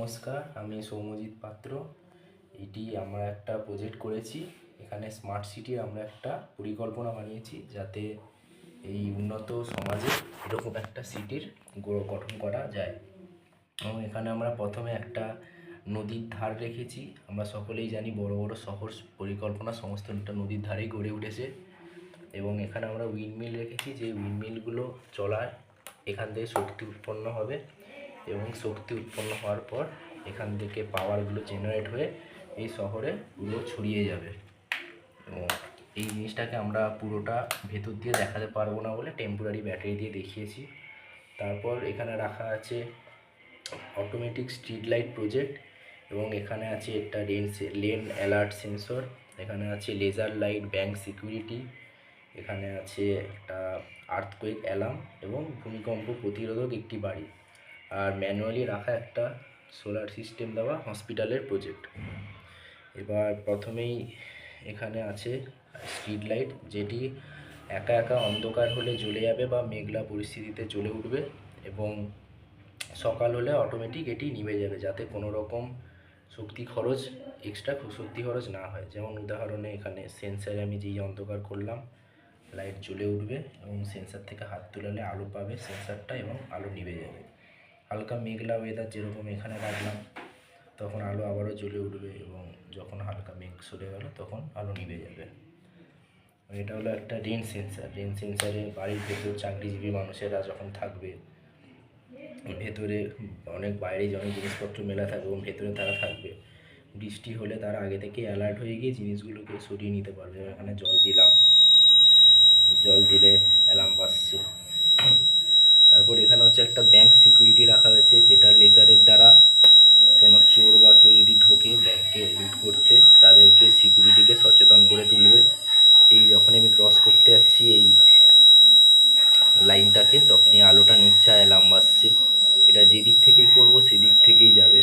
নমস্কার, আমি সৌম্যজিৎ পাত্র। এটি আমরা একটা প্রজেক্ট করেছি। এখানে স্মার্ট সিটির আমরা একটা পরিকল্পনা বানিয়েছি, যাতে এই উন্নত সমাজে এরকম একটা সিটির গঠন করা যায়। এবং এখানে আমরা প্রথমে একটা নদীর ধার রেখেছি। আমরা সকলেই জানি বড় বড় শহর পরিকল্পনা সমস্ত একটা নদীর ধারেই গড়ে উঠেছে। এবং এখানে আমরা উইন্ডমিল রেখেছি, যে উইন্ডমিলগুলো চলায় এখান থেকে শক্তি উৎপন্ন হবে, এবং শক্তি উৎপন্ন হওয়ার পর এখান থেকে পাওয়ারগুলো জেনারেট হয়ে এই শহরে পুরো ছড়িয়ে যাবে। এবং এই জিনিসটাকে আমরা পুরোটা ভেতর দিয়ে দেখাতে পারবো না বলে টেম্পোরারি ব্যাটারি দিয়ে দেখিয়েছি। তারপর এখানে রাখা আছে অটোমেটিক স্ট্রিট লাইট প্রজেক্ট, এবং এখানে আছে একটা লেন অ্যালার্ট সেন্সর, এখানে আছে লেজার লাইট ব্যাংক সিকিউরিটি, এখানে আছে একটা আর্থকুয়েক অ্যালার্ম এবং ভূমিকম্প প্রতিরোধক একটি বাড়ি, আর ম্যানুয়ালি রাখা একটা সোলার সিস্টেম দেওয়া হসপিটালের প্রজেক্ট। এবার প্রথমেই এখানে আছে স্ট্রিট লাইট, যেটি একা একা অন্ধকার হলে জ্বলে যাবে বা মেঘলা পরিস্থিতিতে জ্বলে উঠবে, এবং সকাল হলে অটোমেটিক এটি নিভে যাবে, যাতে কোনো রকম এক্সট্রা শক্তি খরচ না হয়। যেমন উদাহরণে এখানে সেন্সারে আমি যেই অন্ধকার করলাম, লাইট জ্বলে উঠবে এবং সেন্সার থেকে হাত তুলালে আলো পাবে সেন্সারটা, এবং আলো নিভে যাবে। হালকা মেঘলা ওয়েদার যেরকম এখানে রাখলাম, তখন আলো আবারও জ্বলে উঠবে, এবং যখন হালকা মেঘ সরে গেল তখন আলো নিভে যাবে। এটা হলো একটা রেন সেন্সার। রেন সেন্সারে বাড়ির ভেতর চাকরিজীবী মানুষেরা যখন থাকবে, ভেতরে অনেক বাইরে অনেক জিনিসপত্র মেলা থাকবে এবং ভেতরে তারা থাকবে, বৃষ্টি হলে তারা আগে থেকে অ্যালার্ট হয়ে গিয়ে জিনিসগুলোকে সরিয়ে নিতে পারবে। এখানে জল দিলাম, জল দিলে অ্যালার্ম বাজছে। তারপর এখানে হচ্ছে একটা ব্যাংক সিকিউরিটি রাখা হয়েছে, যেটা লেজারের দ্বারা কোনো চোর বা কেউ যদি ঢোকে ব্যাংকে লুট করতে, তাদেরকে সিকিউরিটিকে সচেতন করে তুলবে। এই যখন আমি ক্রস করতে যাচ্ছি এই লাইনটাকে, তখনই আলোটা নিচ্ছে, অ্যালার্ম বাজছে। এটা যে দিক থেকেই করবো সেদিক থেকেই যাবে।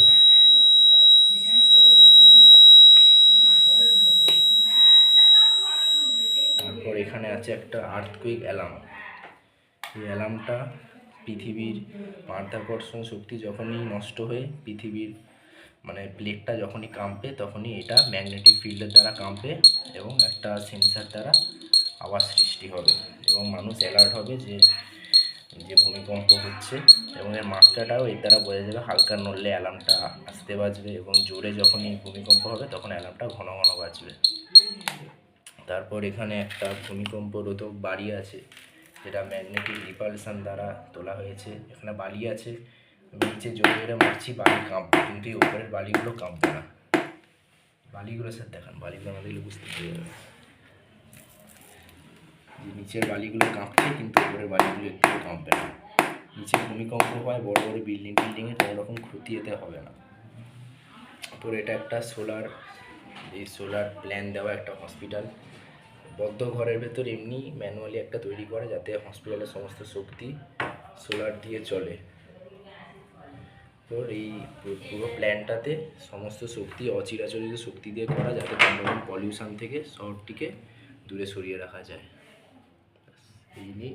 তারপর এখানে আছে একটা আর্থকুয়েক অ্যালার্ম। এই অ্যালার্মটা পৃথিবীর মাধ্যাকর্ষণ শক্তি যখনই নষ্ট হয়ে পৃথিবীর প্লেটটা যখনই কাঁপবে, তখনই এটা ম্যাগনেটিক ফিল্ডের দ্বারা কাঁপবে এবং একটা সেন্সার দ্বারা আওয়াজ সৃষ্টি হবে, এবং মানুষ অ্যালার্ট হবে যে ভূমিকম্প হচ্ছে, এবং এর মাত্রাটাও এর দ্বারা বোঝা যাবে। হালকা নড়লে অ্যালার্মটা আস্তে বাজবে, এবং জোরে যখনই ভূমিকম্প হবে তখন অ্যালার্মটা ঘন ঘন বাজবে। তারপর এখানে একটা ভূমিকম্প রোধক বাড়ি আছে, যেটা ম্যাগনেটিক রিপালশন দ্বারা তোলা হয়েছে। এখানে বালি আছে, নিচে জোরে জোরে মারছি, বালি কাঁপবে, কিন্তু এই উপরের বালিগুলো কাঁপবে না। বালিগুলো স্যার দেখান, বালিগুলো আমাদের বুঝতে পেরে যাবে যে নিচের বালিগুলো কাঁপছে, কিন্তু উপরের বালিগুলো একটু কাঁপবে না। নিচে ভূমিকম্প হয়, বড় বড় বিল্ডিংয়ে কোনো রকম ক্ষতি যেতে হবে না। তারপর এটা একটা সোলার প্ল্যান দেওয়া একটা হসপিটাল। বদ্ধ ঘরের ভেতর এমনি ম্যানুয়ালি একটা তৈরি করে, যাতে হসপিটালের সমস্ত শক্তি সোলার দিয়ে চলে। তো এই পুরো প্ল্যানটাতে সমস্ত শক্তি অচিরাচরিত শক্তি দিয়ে করা, যাতে কোনো রকম পলিউশন থেকে শহরটিকে দূরে সরিয়ে রাখা যায়। এই নিয়ে